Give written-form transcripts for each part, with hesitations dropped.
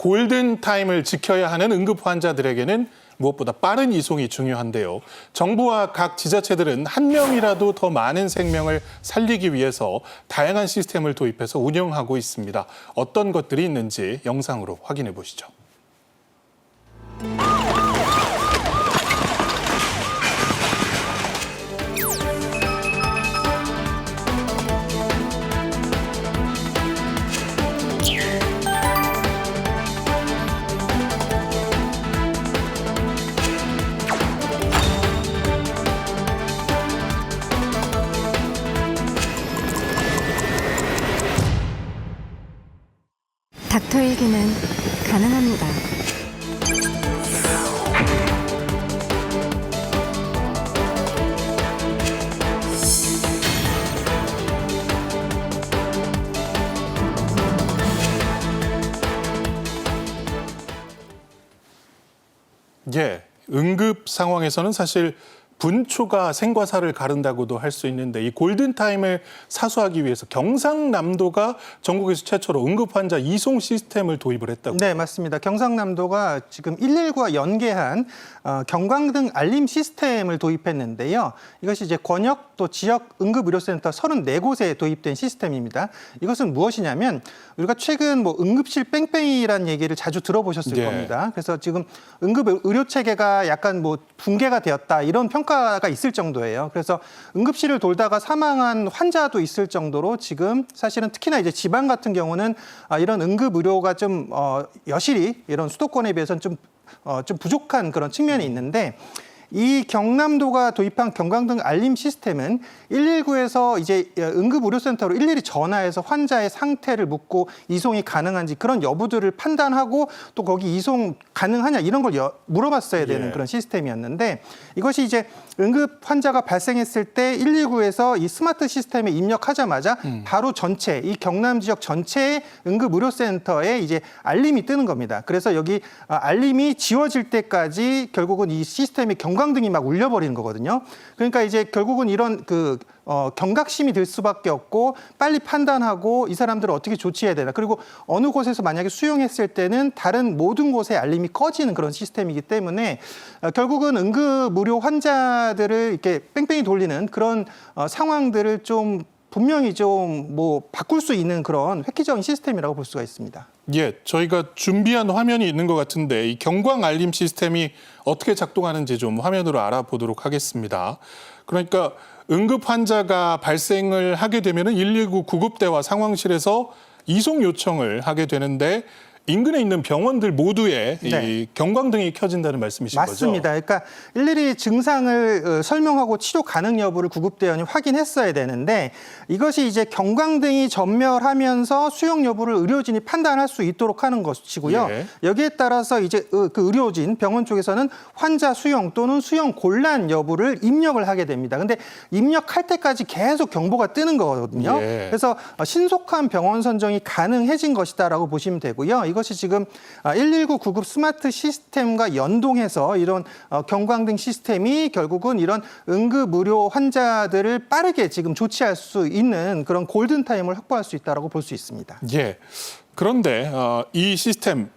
골든타임을 지켜야 하는 응급 환자들에게는 무엇보다 빠른 이송이 중요한데요. 정부와 각 지자체들은 한 명이라도 더 많은 생명을 살리기 위해서 다양한 시스템을 도입해서 운영하고 있습니다. 어떤 것들이 있는지 영상으로 확인해 보시죠. 닥터에게는 가능합니다. 예, 응급 상황에서는 사실 분초가 생과 사를 가른다고도 할 수 있는데 이 골든타임을 사수하기 위해서 경상남도가 전국에서 최초로 응급 환자 이송 시스템을 도입을 했다고. 네, 맞습니다. 경상남도가 지금 119와 연계한 경광등 알림 시스템을 도입했는데요. 이것이 이제 권역 또 지역 응급의료센터 34곳에 도입된 시스템입니다. 이것은 무엇이냐면 우리가 최근 뭐 응급실 뺑뺑이라는 얘기를 자주 들어보셨을 예. 겁니다. 그래서 지금 응급의료 체계가 약간 뭐 붕괴가 되었다 이런 평가가 있을 정도예요. 그래서 응급실을 돌다가 사망한 환자도 있을 정도로 지금 사실은 특히나 이제 지방 같은 경우는 이런 응급의료가 좀 여실히 이런 수도권에 비해서는 좀 부족한 그런 측면이 있는데 이 경남도가 도입한 경광등 알림 시스템은 119에서 이제 응급의료센터로 일일이 전화해서 환자의 상태를 묻고 이송이 가능한지 그런 여부들을 판단하고 또 거기 이송 가능하냐 이런 걸 물어봤어야 되는 예. 그런 시스템이었는데 이것이 이제 응급 환자가 발생했을 때 119에서 이 스마트 시스템에 입력하자마자 바로 전체 이 경남 지역 전체의 응급의료센터에 이제 알림이 뜨는 겁니다. 그래서 여기 알림이 지워질 때까지 결국은 이 시스템이 경광등이 막 울려버리는 거거든요. 그러니까 이제 결국은 이런 경각심이 들 수밖에 없고 빨리 판단하고 이 사람들을 어떻게 조치해야 되나. 그리고 어느 곳에서 만약에 수용했을 때는 다른 모든 곳에 알림이 꺼지는 그런 시스템이기 때문에 결국은 응급의료 환자들을 이렇게 뺑뺑이 돌리는 그런 상황들을 좀 분명히 좀 뭐 바꿀 수 있는 그런 획기적인 시스템이라고 볼 수가 있습니다. 예, 저희가 준비한 화면이 있는 것 같은데 이 경광 알림 시스템이 어떻게 작동하는지 좀 화면으로 알아보도록 하겠습니다. 그러니까 응급 환자가 발생을 하게 되면은 119 구급대와 상황실에서 이송 요청을 하게 되는데 인근에 있는 병원들 모두에 네. 이 경광등이 켜진다는 말씀이신 맞습니다. 거죠? 그러니까 일일이 증상을 설명하고 치료 가능 여부를 구급대원이 확인했어야 되는데 이것이 이제 경광등이 전멸하면서 수용 여부를 의료진이 판단할 수 있도록 하는 것이고요. 예. 여기에 따라서 이제 그 의료진, 병원 쪽에서는 환자 수용 또는 수용 곤란 여부를 입력을 하게 됩니다. 근데 입력할 때까지 계속 경보가 뜨는 거거든요. 예. 그래서 신속한 병원 선정이 가능해진 것이다라고 보시면 되고요. 이것이 지금 119 구급 스마트 시스템과 연동해서 이런 경광등 시스템이 결국은 이런 응급의료 환자들을 빠르게 지금 조치할 수 있는 그런 골든타임을 확보할 수 있다고 볼 수 있습니다. 예. 그런데 이 시스템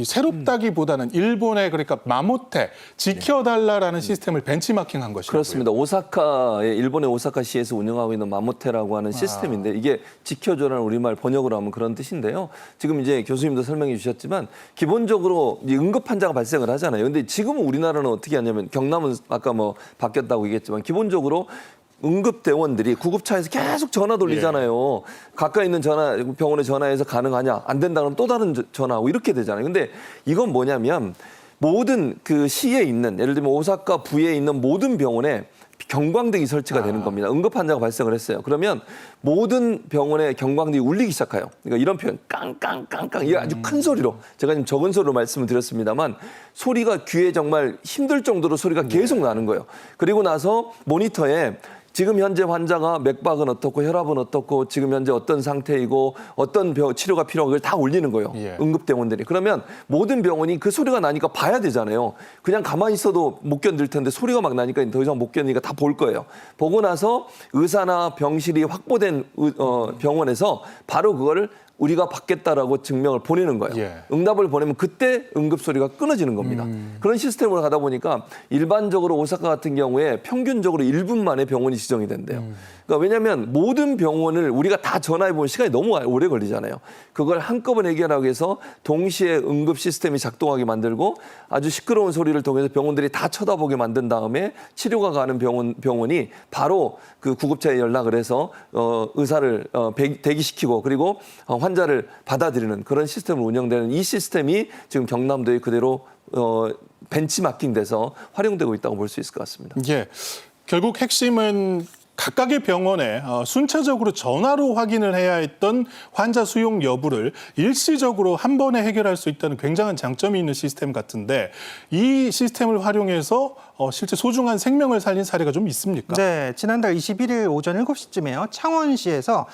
새롭다기보다는 일본의 그러니까 마모테 지켜달라라는 시스템을 벤치마킹한 것이고요. 그렇습니다. 오사카의 일본의 오사카시에서 운영하고 있는 마모테라고 하는 시스템인데 이게 지켜줘라는 우리말 번역으로 하면 그런 뜻인데요. 지금 이제 교수님도 설명해 주셨지만 기본적으로 이제 응급 환자가 발생을 하잖아요. 근데 지금은 우리나라는 어떻게 하냐면 경남은 아까 뭐 바뀌었다고 얘기했지만 기본적으로 응급대원들이 구급차에서 계속 전화 돌리잖아요. 가까이 있는 병원에 전화해서 가능하냐, 안 된다 그러면 또 다른 전화하고 이렇게 되잖아요. 근데 이건 뭐냐면 모든 그 시에 있는 예를 들면 오사카 부에 있는 모든 병원에 경광등이 설치가 되는 겁니다. 응급 환자가 발생을 했어요. 그러면 모든 병원에 경광등이 울리기 시작해요. 그러니까 이런 표현, 깡깡깡깡 이게 아주 큰 소리로 제가 지금 적은 소리로 말씀을 드렸습니다만 소리가 귀에 정말 힘들 정도로 소리가 계속 나는 거예요. 그리고 나서 모니터에 지금 현재 환자가 맥박은 어떻고 혈압은 어떻고 지금 현재 어떤 상태이고 어떤 치료가 필요하고 그걸 다 올리는 거예요. 예. 응급대원들이. 그러면 모든 병원이 그 소리가 나니까 봐야 되잖아요. 그냥 가만히 있어도 못 견딜 텐데 소리가 막 나니까 더 이상 못 견디니까 다 볼 거예요. 보고 나서 의사나 병실이 확보된 병원에서 바로 그거를 우리가 받겠다라고 증명을 보내는 거예요. 예. 응답을 보내면 그때 응급 소리가 끊어지는 겁니다. 그런 시스템으로 가다 보니까 일반적으로 오사카 같은 경우에 평균적으로 1분 만에 병원이 지정이 된대요. 그러니까 왜냐하면 모든 병원을 우리가 다 전화해 보면 시간이 너무 오래 걸리잖아요. 그걸 한꺼번에 해결하기 위해서 동시에 응급 시스템이 작동하게 만들고 아주 시끄러운 소리를 통해서 병원들이 다 쳐다보게 만든 다음에 치료가 가는 병원이 바로 그 구급차에 연락을 해서 의사를 대기시키고 그리고 환자를 받아들이는 그런 시스템으로 운영되는 이 시스템이 지금 경남도에 그대로 벤치마킹돼서 활용되고 있다고 볼 수 있을 것 같습니다. 예, 결국 핵심은 각각의 병원에 순차적으로 전화로 확인을 해야 했던 환자 수용 여부를 일시적으로 한 번에 해결할 수 있다는 굉장한 장점이 있는 시스템 같은데 이 시스템을 활용해서 실제 소중한 생명을 살린 사례가 좀 있습니까? 네, 지난달 21일 오전 7시쯤에요. 창원시에서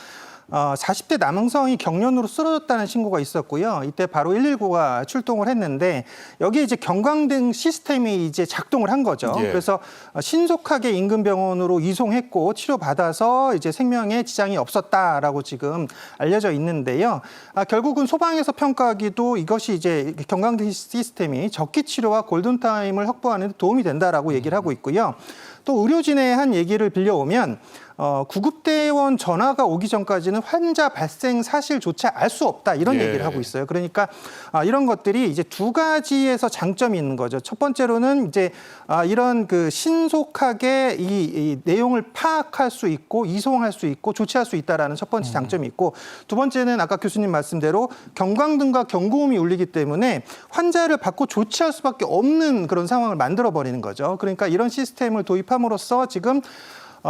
40대 남성이 경련으로 쓰러졌다는 신고가 있었고요. 이때 바로 119가 출동을 했는데 여기에 이제 경광등 시스템이 이제 작동을 한 거죠. 예. 그래서 신속하게 인근 병원으로 이송했고 치료받아서 이제 생명에 지장이 없었다라고 지금 알려져 있는데요. 결국은 소방에서 평가하기도 이것이 이제 경광등 시스템이 적기 치료와 골든타임을 확보하는 데 도움이 된다라고 얘기를 하고 있고요. 또 의료진의 한 얘기를 빌려오면 구급대원 전화가 오기 전까지는 환자 발생 사실조차 알 수 없다 이런 예. 얘기를 하고 있어요. 그러니까 이런 것들이 이제 두 가지에서 장점이 있는 거죠. 첫 번째로는 이제 이런 그 신속하게 이 내용을 파악할 수 있고 이송할 수 있고 조치할 수 있다라는 첫 번째 장점이 있고 두 번째는 아까 교수님 말씀대로 경광등과 경고음이 울리기 때문에 환자를 받고 조치할 수밖에 없는 그런 상황을 만들어 버리는 거죠. 그러니까 이런 시스템을 도입함으로써 지금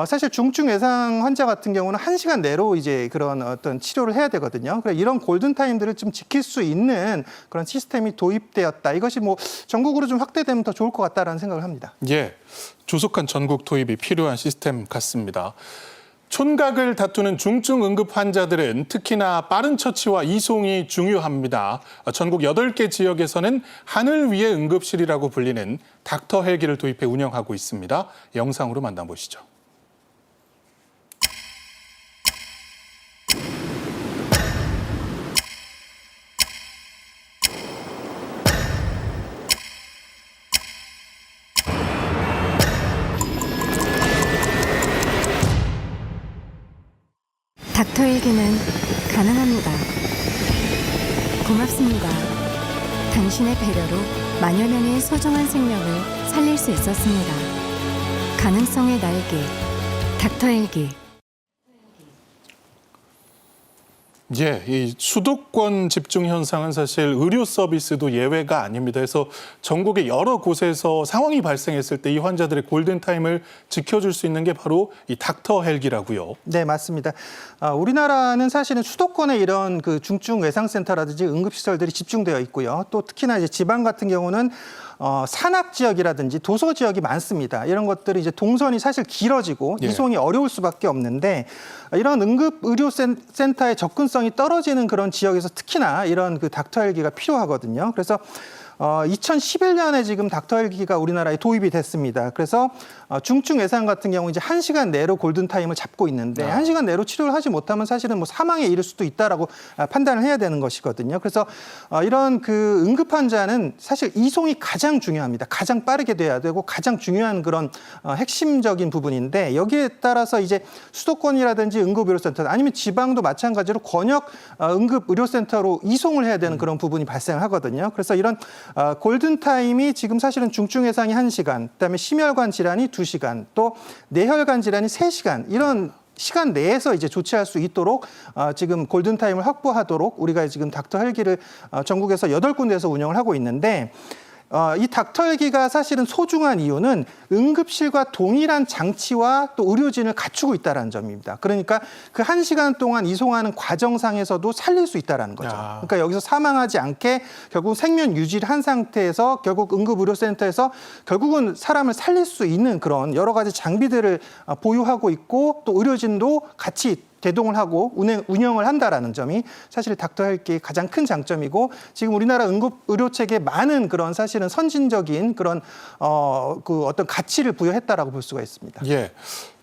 사실 중증 외상 환자 같은 경우는 1시간 내로 이제 그런 어떤 치료를 해야 되거든요. 그래서 이런 골든타임들을 좀 지킬 수 있는 그런 시스템이 도입되었다. 이것이 뭐 전국으로 좀 확대되면 더 좋을 것 같다라는 생각을 합니다. 예, 조속한 전국 도입이 필요한 시스템 같습니다. 촌각을 다투는 중증 응급 환자들은 특히나 빠른 처치와 이송이 중요합니다. 전국 8개 지역에서는 하늘 위의 응급실이라고 불리는 닥터 헬기를 도입해 운영하고 있습니다. 영상으로 만나보시죠. 닥터 일기는 가능합니다. 고맙습니다. 당신의 배려로 만여 명의 소중한 생명을 살릴 수 있었습니다. 가능성의 날개, 닥터 일기. 예, 이 수도권 집중 현상은 사실 의료 서비스도 예외가 아닙니다. 그래서 전국의 여러 곳에서 상황이 발생했을 때 이 환자들의 골든타임을 지켜줄 수 있는 게 바로 이 닥터 헬기라고요. 네, 맞습니다. 우리나라는 사실은 수도권에 이런 그 중증 외상센터라든지 응급시설들이 집중되어 있고요. 또 특히나 이제 지방 같은 경우는 산악 지역이라든지 도서 지역이 많습니다. 이런 것들이 이제 동선이 사실 길어지고 예. 이송이 어려울 수밖에 없는데 이런 응급 의료 센터의 접근성이 떨어지는 그런 지역에서 특히나 이런 그 닥터 헬기가 필요하거든요. 그래서 2011년에 지금 닥터 헬기가 우리나라에 도입이 됐습니다. 그래서 중증 외상 같은 경우 이제 1시간 내로 골든타임을 잡고 있는데 1시간 내로 치료를 하지 못하면 사실은 뭐 사망에 이를 수도 있다라고 판단을 해야 되는 것이거든요. 그래서 이런 그 응급 환자는 사실 이송이 가장 중요합니다. 가장 빠르게 돼야 되고 가장 중요한 그런 핵심적인 부분인데 여기에 따라서 이제 수도권이라든지 응급의료센터 아니면 지방도 마찬가지로 권역 응급의료센터로 이송을 해야 되는 그런 부분이 발생하거든요. 그래서 이런 골든타임이 지금 사실은 중증 외상이 1시간, 그다음에 심혈관 질환이 2시간, 또 뇌혈관 질환이 3시간 이런 시간 내에서 이제 조치할 수 있도록 지금 골든타임을 확보하도록 우리가 지금 닥터 헬기를 전국에서 8군데에서 운영을 하고 있는데 이 닥터 헬기가 사실은 소중한 이유는 응급실과 동일한 장치와 또 의료진을 갖추고 있다는 점입니다. 그러니까 그 1시간 동안 이송하는 과정상에서도 살릴 수 있다는 거죠. 그러니까 여기서 사망하지 않게 결국 생명 유지를 한 상태에서 결국 응급의료센터에서 결국은 사람을 살릴 수 있는 그런 여러 가지 장비들을 보유하고 있고 또 의료진도 같이 대동을 하고 운영을 한다라는 점이 사실 닥터 헬기의 가장 큰 장점이고 지금 우리나라 응급 의료 체계에 많은 그런 사실은 선진적인 그런 그 어떤 가치를 부여했다라고 볼 수가 있습니다. 예.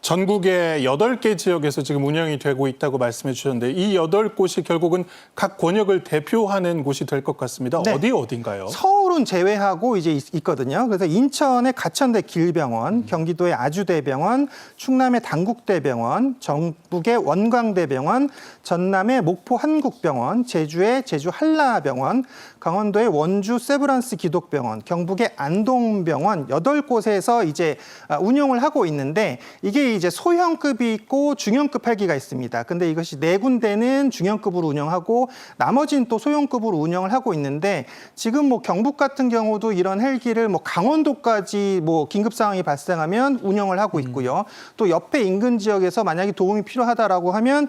전국의 8개 지역에서 지금 운영이 되고 있다고 말씀해 주셨는데 이 8곳이 결국은 각 권역을 대표하는 곳이 될 것 같습니다. 네. 어딘가요? 서울은 제외하고 이제 있거든요. 그래서 인천의 가천대 길병원, 경기도의 아주대병원, 충남의 당국대병원, 전북의 원광대병원, 전남의 목포 한국병원, 제주의 제주 한라병원, 강원도의 원주 세브란스 기독병원, 경북의 안동병원 8곳에서 이제 운영을 하고 있는데 이게 이제 소형급이 있고 중형급 헬기가 있습니다. 근데 이것이 4군데는 중형급으로 운영하고 나머지는 또 소형급으로 운영을 하고 있는데 지금 뭐 경북 같은 경우도 이런 헬기를 뭐 강원도까지 뭐 긴급 상황이 발생하면 운영을 하고 있고요. 또 옆에 인근 지역에서 만약에 도움이 필요하다라고 하면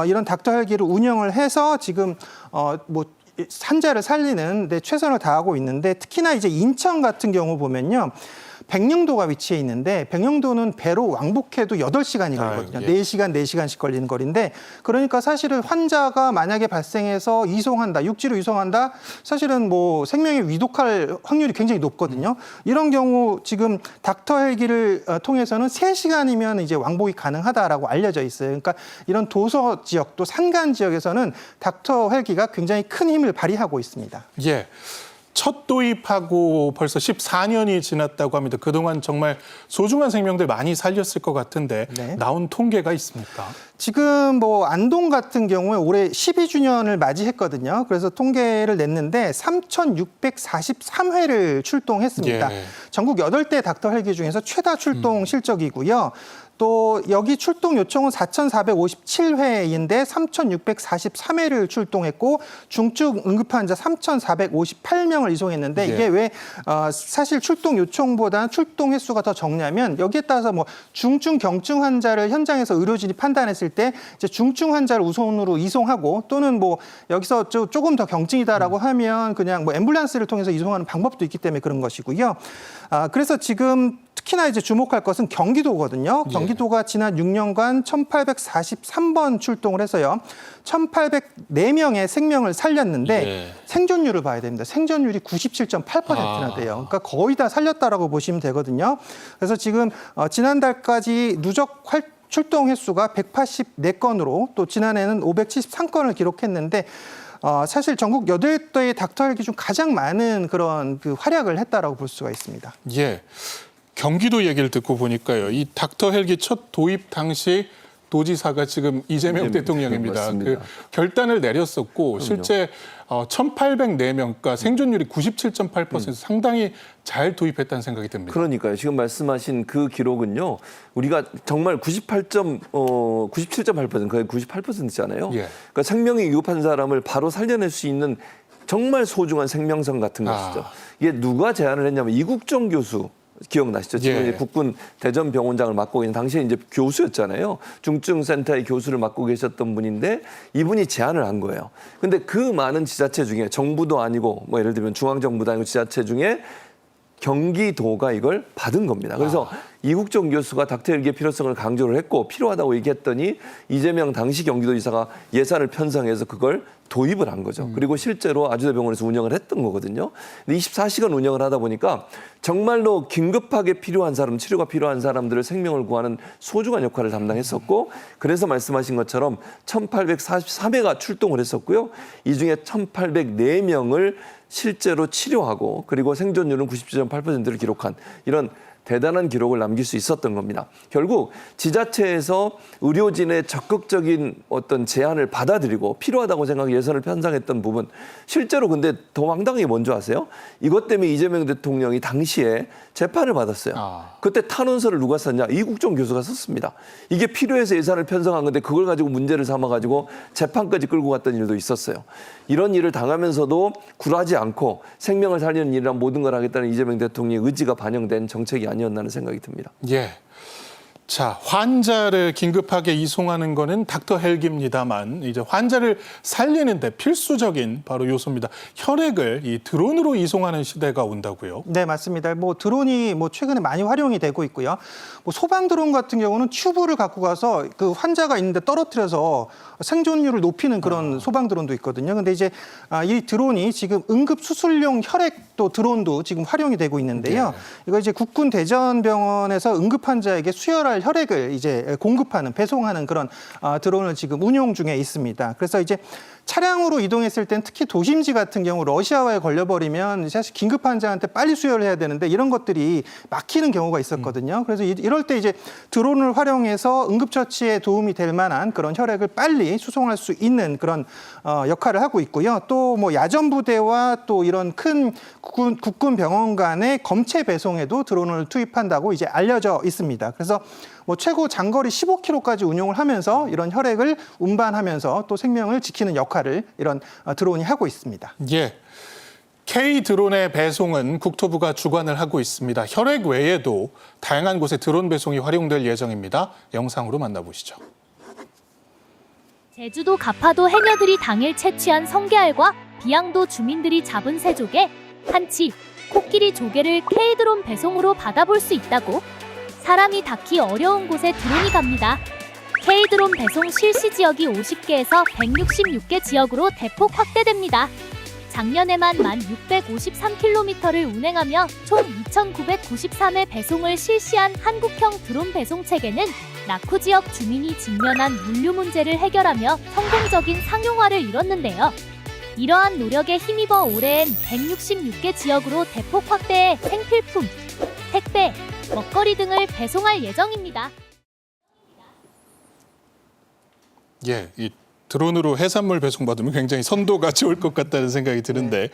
이런 닥터 헬기를 운영을 해서 지금 뭐 환자를 살리는 데 최선을 다하고 있는데 특히나 이제 인천 같은 경우 보면요. 백령도가 위치해 있는데 백령도는 배로 왕복해도 8시간이 걸리거든요. 예. 4시간, 4시간씩 걸리는 거리인데 그러니까 사실은 환자가 만약에 발생해서 이송한다, 육지로 이송한다, 사실은 뭐 생명이 위독할 확률이 굉장히 높거든요. 이런 경우 지금 닥터 헬기를 통해서는 3시간이면 이제 왕복이 가능하다라고 알려져 있어요. 그러니까 이런 도서 지역 또 산간 지역에서는 닥터 헬기가 굉장히 큰 힘을 발휘하고 있습니다. 예. 첫 도입하고 벌써 14년이 지났다고 합니다. 그동안 정말 소중한 생명들 많이 살렸을 것 같은데 네. 나온 통계가 있습니까? 지금 뭐 안동 같은 경우에 올해 12주년을 맞이했거든요. 그래서 통계를 냈는데 3,643회를 출동했습니다. 예. 전국 8대 닥터 헬기 중에서 최다 출동 실적이고요. 또 여기 출동 요청은 4,457회인데 3,643회를 출동했고 중증 응급 환자 3,458명을 이송했는데 이게 왜 사실 출동 요청보다는 출동 횟수가 더 적냐면 여기에 따라서 뭐 중증 경증 환자를 현장에서 의료진이 판단했을 때 이제 중증 환자를 우선으로 이송하고 또는 뭐 여기서 조금 더 경증이다라고 하면 그냥 뭐 앰뷸런스를 통해서 이송하는 방법도 있기 때문에 그런 것이고요. 그래서 지금 특히나 이제 주목할 것은 경기도거든요. 경기도가 지난 6년간 1,843번 출동을 해서요. 1,804명의 생명을 살렸는데 생존율을 봐야 됩니다. 생존율이 97.8%나 돼요. 그러니까 거의 다 살렸다라고 보시면 되거든요. 그래서 지금 지난달까지 누적 출동 횟수가 184건으로 또 지난해는 573건을 기록했는데 사실 전국 8대의 닥터 헬기 중 가장 많은 그런 그 활약을 했다라고 볼 수가 있습니다. 예. 경기도 얘기를 듣고 보니까요. 이 닥터 헬기 첫 도입 당시 도지사가 지금 이재명 대통령입니다. 맞습니다. 그 결단을 내렸었고 실제 1,804명, 그러니까 생존율이 97.8% 상당히 잘 도입했다는 생각이 듭니다. 그러니까요. 지금 말씀하신 그 기록은요. 우리가 정말 97.8%, 거의 98%잖아요. 예. 그러니까 생명이 위급한 사람을 바로 살려낼 수 있는 정말 소중한 생명선 같은 것이죠. 이게 누가 제안을 했냐면 이국종 교수. 기억나시죠? 지금 이제 국군 대전병원장을 맡고 있는 당시에 이제 교수였잖아요. 중증센터의 교수를 맡고 계셨던 분인데 이분이 제안을 한 거예요. 근데 그 많은 지자체 중에 정부도 아니고 뭐 예를 들면 중앙정부도 아니고 지자체 중에 경기도가 이걸 받은 겁니다. 그래서 이국종 교수가 닥터 헬기의 필요성을 강조를 했고 필요하다고 얘기했더니 이재명 당시 경기도지사가 예산을 편성해서 그걸 도입을 한 거죠. 그리고 실제로 아주대병원에서 운영을 했던 거거든요. 근데 24시간 운영을 하다 보니까 정말로 긴급하게 필요한 사람, 치료가 필요한 사람들의 생명을 구하는 소중한 역할을 담당했었고 그래서 말씀하신 것처럼 1,843회가 출동을 했었고요. 이 중에 1,804명을 실제로 치료하고 그리고 생존율은 97.8%를 기록한 이런 대단한 기록을 남길 수 있었던 겁니다. 결국 지자체에서 의료진의 적극적인 어떤 제안을 받아들이고 필요하다고 생각해 예산을 편성했던 부분 실제로 근데 더 황당한 게 뭔지 아세요? 이것 때문에 이재명 대통령이 당시에 재판을 받았어요. 그때 탄원서를 누가 썼냐? 이국종 교수가 썼습니다. 이게 필요해서 예산을 편성한 건데 그걸 가지고 문제를 삼아가지고 재판까지 끌고 갔던 일도 있었어요. 이런 일을 당하면서도 굴하지 않고 생명을 살리는 일이란 모든 걸 하겠다는 이재명 대통령의 의지가 반영된 정책이 아니었나 하는 생각이 듭니다. 예. 자, 환자를 긴급하게 이송하는 거는 닥터 헬기입니다만 이제 환자를 살리는데 필수적인 바로 요소입니다. 혈액을 이 드론으로 이송하는 시대가 온다고요? 네, 맞습니다. 뭐 드론이 뭐 최근에 많이 활용이 되고 있고요. 뭐 소방 드론 같은 경우는 튜브를 갖고 가서 그 환자가 있는데 떨어뜨려서 생존율을 높이는 그런 소방 드론도 있거든요. 근데 이제 이 드론이 지금 응급 수술용 혈액도 드론도 지금 활용이 되고 있는데요. 이거 이제 국군 대전병원에서 응급 환자에게 수혈할 섭취할 혈액을 이제 공급하는 배송하는 그런 드론을 지금 운용 중에 있습니다. 그래서 이제 차량으로 이동했을 땐 특히 도심지 같은 경우 러시아와에 걸려버리면 사실 긴급 환자한테 빨리 수혈을 해야 되는데 이런 것들이 막히는 경우가 있었거든요. 그래서 이럴 때 이제 드론을 활용해서 응급처치에 도움이 될 만한 그런 혈액을 빨리 수송할 수 있는 그런 역할을 하고 있고요. 또 뭐 야전 부대와 또 이런 큰 국군 병원 간의 검체 배송에도 드론을 투입한다고 이제 알려져 있습니다. 그래서 뭐 최고 장거리 15km까지 운용을 하면서 이런 혈액을 운반하면서 또 생명을 지키는 역할을 이런 드론이 하고 있습니다. 예. K 드론의 배송은 국토부가 주관을 하고 있습니다. 혈액 외에도 다양한 곳에 드론 배송이 활용될 예정입니다. 영상으로 만나보시죠. 제주도 가파도 해녀들이 당일 채취한 성게알과 비양도 주민들이 잡은 새조개, 한치, 코끼리 조개를 K드론 배송으로 받아볼 수 있다고 사람이 닿기 어려운 곳에 드론이 갑니다. K드론 배송 실시 지역이 50개에서 166개 지역으로 대폭 확대됩니다. 작년에만 1,653km를 운행하며 총 2,993회 배송을 실시한 한국형 드론 배송 체계는 낙후 지역 주민이 직면한 물류 문제를 해결하며 성공적인 상용화를 이뤘는데요. 이러한 노력에 힘입어 올해엔 166개 지역으로 대폭 확대해 생필품, 택배, 먹거리 등을 배송할 예정입니다. 예, 이 드론으로 해산물 배송받으면 굉장히 선도가 좋을 것 같다는 생각이 드는데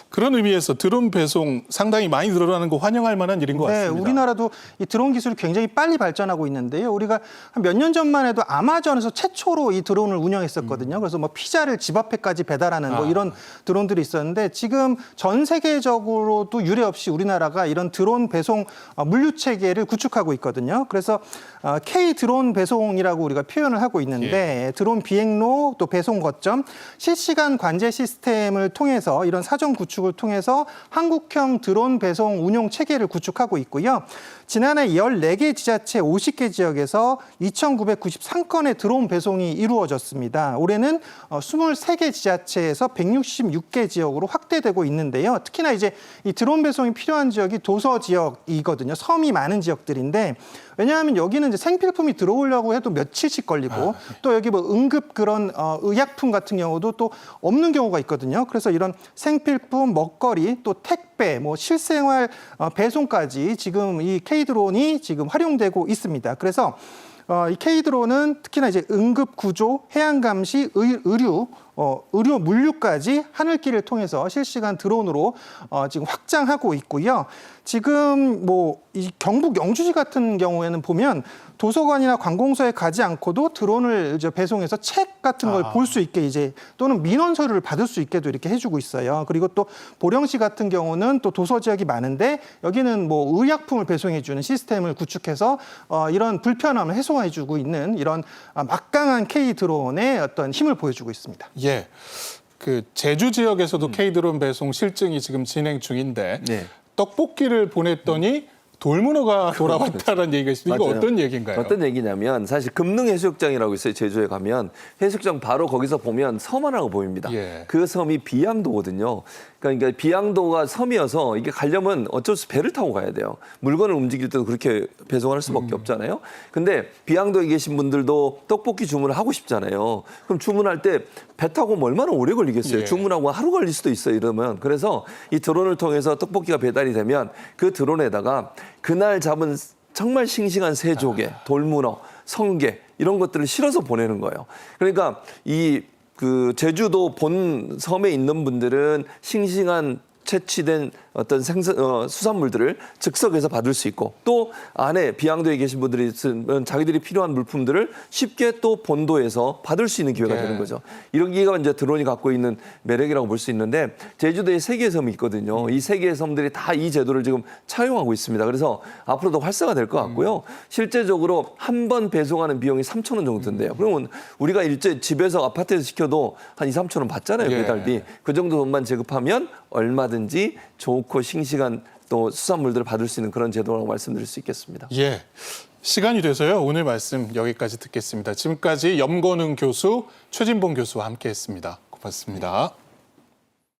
그런 의미에서 드론 배송 상당히 많이 늘어나는 거 환영할 만한 일인 것 같습니다. 네, 우리나라도 이 드론 기술이 굉장히 빨리 발전하고 있는데요. 우리가 한 몇 년 전만 해도 아마존에서 최초로 이 드론을 운영했었거든요. 그래서 뭐 피자를 집 앞에까지 배달하는 뭐 이런 드론들이 있었는데 지금 전 세계적으로도 유례 없이 우리나라가 이런 드론 배송 물류 체계를 구축하고 있거든요. 그래서 K 드론 배송이라고 우리가 표현을 하고 있는데 드론 비행로 또 배송 거점, 실시간 관제 시스템을 통해서 이런 사전 구축을 통해서 한국형 드론 배송 운용 체계를 구축하고 있고요. 지난해 14개 지자체 50개 지역에서 2,993건의 드론 배송이 이루어졌습니다. 올해는 23개 지자체에서 166개 지역으로 확대되고 있는데요. 특히나 이제 이 드론 배송이 필요한 지역이 도서 지역이거든요. 섬이 많은 지역들인데 왜냐하면 여기는 이제 생필품이 들어오려고 해도 며칠씩 걸리고 또 여기 뭐 응급 그런 의약품 같은 경우도 또 없는 경우가 있거든요. 그래서 이런 생필품, 먹거리, 또 택배, 뭐 실생활 배송까지 지금 이 K드론이 지금 활용되고 있습니다. 그래서 이 K드론은 특히나 이제 응급 구조, 해양 감시, 의료 물류까지 하늘길을 통해서 실시간 드론으로 지금 확장하고 있고요. 지금 뭐 이 경북 영주시 같은 경우에는 보면 도서관이나 관공서에 가지 않고도 드론을 이제 배송해서 책 같은 걸 볼 수 있게 이제 또는 민원 서류를 받을 수 있게도 이렇게 해주고 있어요. 그리고 또 보령시 같은 경우는 또 도서 지역이 많은데 여기는 뭐 의약품을 배송해주는 시스템을 구축해서 이런 불편함을 해소해주고 있는 이런 막강한 K 드론의 어떤 힘을 보여주고 있습니다. 예, 그 제주 지역에서도 K 드론 배송 실증이 지금 진행 중인데 네. 떡볶이를 보냈더니 돌문어가 돌아왔다는 얘기가 있습니다. 이거 맞아요. 어떤 얘기인가요? 어떤 얘기냐면 사실 금능 해수욕장이라고 있어요. 제주에 가면 해수욕장 바로 거기서 보면 섬 하나가 보입니다. 예. 그 섬이 비양도거든요. 그러니까 비양도가 섬이어서 이게 가려면 어쩔 수 배를 타고 가야 돼요. 물건을 움직일 때도 그렇게 배송할 수밖에 없잖아요. 근데 비양도에 계신 분들도 떡볶이 주문을 하고 싶잖아요. 그럼 주문할 때 배 타고 오면 얼마나 오래 걸리겠어요. 예. 주문하고 하루 걸릴 수도 있어요. 이러면. 그래서 이 드론을 통해서 떡볶이가 배달이 되면 그 드론에다가 그날 잡은 정말 싱싱한 새조개, 돌문어, 성게 이런 것들을 실어서 보내는 거예요. 그러니까 그 제주도 본 섬에 있는 분들은 싱싱한 채취된 어떤 수산물들을 즉석에서 받을 수 있고 또 안에 비양도에 계신 분들이 있으면 자기들이 필요한 물품들을 쉽게 또 본도에서 받을 수 있는 기회가 되는 거죠. 이런 기회가 이제 드론이 갖고 있는 매력이라고 볼 수 있는데 제주도에 3개의 섬이 있거든요. 이 3개의 섬들이 다 이 제도를 지금 차용하고 있습니다. 그래서 앞으로도 활성화 될 것 같고요. 실제적으로 한 번 배송하는 비용이 3,000원 정도 든대요. 그러면 우리가 일제 집에서 아파트에서 시켜도 한 2, 3,000원 받잖아요. 예. 배달비. 그 정도 돈만 지급하면 얼마든지 좋고 싱싱한 또 수산물들을 받을 수 있는 그런 제도라고 말씀드릴 수 있겠습니다. 예, 시간이 돼서요. 오늘 말씀 여기까지 듣겠습니다. 지금까지 염건웅 교수, 최진봉 교수와 함께했습니다. 고맙습니다.